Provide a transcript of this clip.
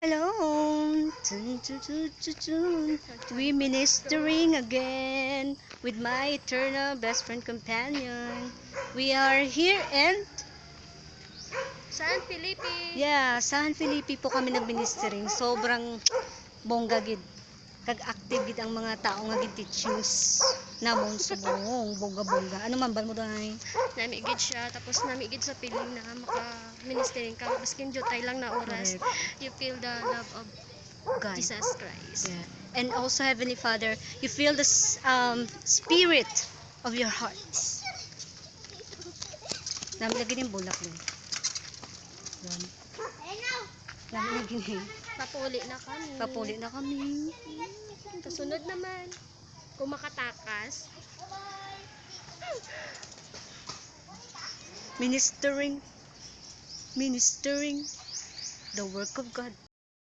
Hello, we ministering again with my eternal best friend companion. We are here and San Felipe. San Felipe po kami nag-ministering. Sobrang bongga gid. Kag active gid ang mga tao nga gid teachings namon subong bongga-bongga. Ano man ba mo dai? Namigid siya, tapos namigid sa piling na maka-ministering ka. Baskin jutay lang na oras. Correct. You feel the love of God. Jesus Christ. Yeah. And also Heavenly Father, you feel the spirit of your hearts. Namin lagi ng bulak din. Yan. Namin lagi din. Papuli na kami. Papuli na kami. Kasunod naman, kung makatakas, Ministering. Ministering the work of God.